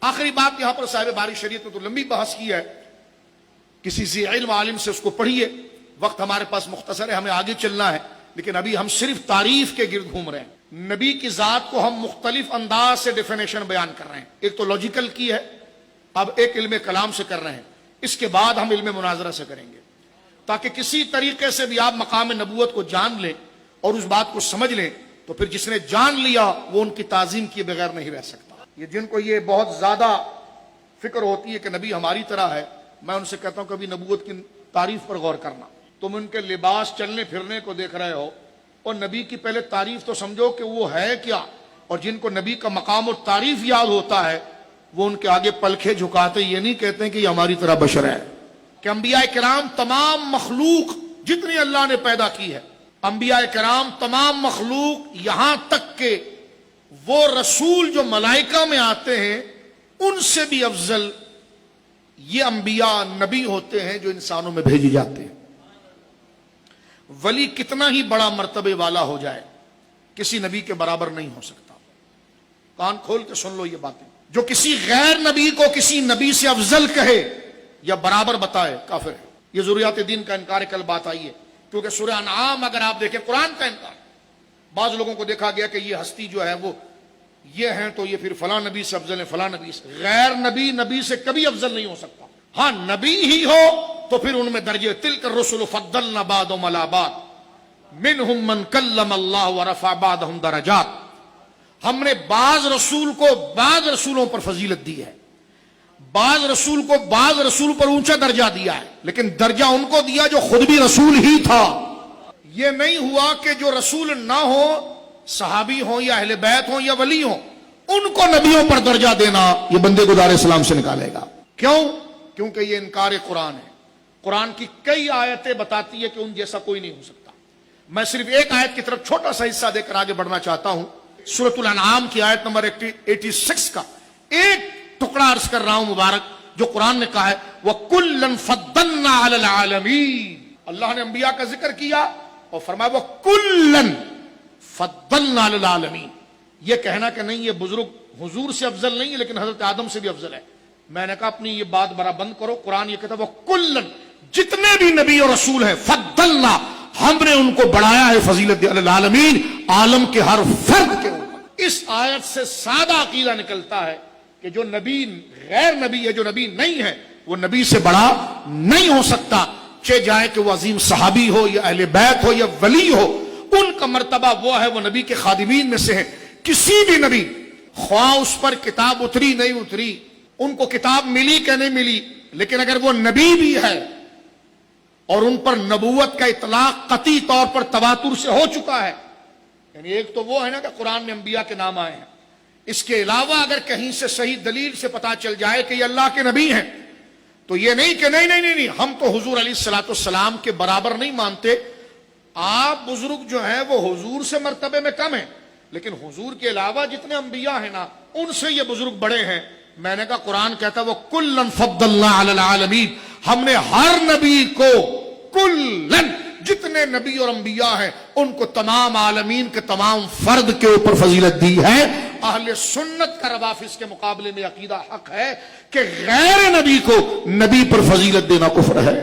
آخری بات یہاں پر صاحب باری شریعت نے تو لمبی بحث کی ہے، کسی ذی علم عالم سے اس کو پڑھیے، وقت ہمارے پاس مختصر ہے، ہمیں آگے چلنا ہے، لیکن ابھی ہم صرف تعریف کے گرد گھوم رہے ہیں۔ نبی کی ذات کو ہم مختلف انداز سے ڈیفینیشن بیان کر رہے ہیں، ایک تو لاجیکل کی ہے، اب ایک علم کلام سے کر رہے ہیں، اس کے بعد ہم علم مناظرہ سے کریں گے، تاکہ کسی طریقے سے بھی آپ مقام نبوت کو جان لیں اور اس بات کو سمجھ لیں، تو پھر جس نے جان لیا وہ ان کی تعظیم کیے بغیر نہیں رہ سکتا۔ یہ جن کو یہ بہت زیادہ فکر ہوتی ہے کہ نبی ہماری طرح ہے، میں ان سے کہتا ہوں کبھی نبوت کی تعریف پر غور کرنا۔ تم ان کے لباس چلنے پھرنے کو دیکھ رہے ہو، اور نبی کی پہلے تعریف تو سمجھو کہ وہ ہے کیا، اور جن کو نبی کا مقام اور تعریف یاد ہوتا ہے وہ ان کے آگے پلکھے جھکاتے یہ نہیں کہتے ہیں کہ یہ ہماری طرح بشر ہے۔ کہ انبیاء کرام تمام مخلوق جتنی اللہ نے پیدا کی ہے، انبیاء کرام تمام مخلوق، یہاں تک کہ وہ رسول جو ملائکہ میں آتے ہیں ان سے بھی افضل یہ انبیاء نبی ہوتے ہیں جو انسانوں میں بھیجے جاتے ہیں۔ ولی کتنا ہی بڑا مرتبے والا ہو جائے کسی نبی کے برابر نہیں ہو سکتا۔ کان کھول کے سن لو یہ باتیں، جو کسی غیر نبی کو کسی نبی سے افضل کہے یا برابر بتائے کافر ہے۔ یہ ضروریات دین کا انکار، کل بات آئی ہے، کیونکہ سورہ انعام اگر آپ دیکھیں قرآن کا انکار، بعض لوگوں کو دیکھا گیا کہ یہ ہستی جو ہے وہ یہ ہیں تو یہ پھر فلاں نبی سے افضل ہے، فلاں نبی سے۔ غیر نبی نبی سے کبھی افضل نہیں ہو سکتا، ہاں نبی ہی ہو تو پھر ان میں درجے، تلک الرسل فضلنا بعضهم علی بعض منهم من کلم اللہ ورفع بعضهم درجات۔ ہم نے بعض رسول کو بعض رسولوں پر فضیلت دی ہے، بعض رسول کو بعض رسول پر اونچا درجہ دیا ہے، لیکن درجہ ان کو دیا جو خود بھی رسول ہی تھا۔ یہ نہیں ہوا کہ جو رسول نہ ہو، صحابی ہوں یا اہل بیت ہوں یا ولی ہوں، ان کو نبیوں پر درجہ دینا یہ بندے کو دار اسلام سے نکالے گا۔ کیوں؟ کیونکہ یہ انکار قرآن ہے۔ قرآن کی کئی آیتیں بتاتی ہے کہ ان جیسا کوئی نہیں ہو سکتا۔ میں صرف ایک آیت کی طرف چھوٹا سا حصہ دے کر آگے بڑھنا چاہتا ہوں، سورۃ الانعام کی آیت نمبر 86 کا ایک ٹکڑا عرض کر رہا ہوں مبارک، جو قرآن نے کہا ہے وَكُلًّا فَضَّلْنَا عَلَى الْعَالَمِينَ۔ اللہ نے انبیاء کا ذکر کیا اور فرمایا وَكُلًّا فَضَّلْنَا عَلَى الْعَالَمِينَ۔ یہ کہنا کہ نہیں یہ بزرگ حضور سے افضل نہیں ہے لیکن حضرت آدم سے بھی افضل ہے، میں نے کہا اپنی یہ بات برا بند کرو۔ قرآن یہ کہتا ہے وَكُلًّا، جتنے بھی نبی اور رسول ہیں، فَضَّلْنَا، ہم نے ان کو بڑھایا ہے فضیلت علی العالمین، عالم کے ہر فرد کے اوپر۔ اس آیت سے سادہ عقیدہ نکلتا ہے کہ جو نبی غیر نبی ہے، جو نبی نہیں ہے، وہ نبی سے بڑا نہیں ہو سکتا، چاہے جائے کہ وہ عظیم صحابی ہو یا اہل بیت ہو یا ولی ہو، ان کا مرتبہ وہ ہے، وہ نبی کے خادمین میں سے ہے۔ کسی بھی نبی، خواہ اس پر کتاب اتری نہیں اتری، ان کو کتاب ملی کہ نہیں ملی، لیکن اگر وہ نبی بھی ہے اور ان پر نبوت کا اطلاق قطعی طور پر تواتر سے ہو چکا ہے، یعنی ایک تو وہ ہے نا کہ قرآن میں انبیاء کے نام آئے ہیں، اس کے علاوہ اگر کہیں سے صحیح دلیل سے پتا چل جائے کہ یہ اللہ کے نبی ہیں، تو یہ نہیں کہ نہیں ہم تو حضور علیہ الصلوۃ والسلام کے برابر نہیں مانتے، آپ بزرگ جو ہیں وہ حضور سے مرتبے میں کم ہیں، لیکن حضور کے علاوہ جتنے انبیاء ہیں نا ان سے یہ بزرگ بڑے ہیں۔ میں نے کہا قرآن کہتا ہے وَكُلًّا فَضَّلْنَا عَلَى الْعَالَمِينَ، ہم نے ہر نبی کو، کلن، جتنے نبی اور انبیاء ہیں ان کو تمام عالمین کے تمام فرد کے اوپر فضیلت دی ہے۔ اہل سنت کا روافض کے مقابلے میں عقیدہ حق ہے کہ غیر نبی کو نبی پر فضیلت دینا کفر ہے۔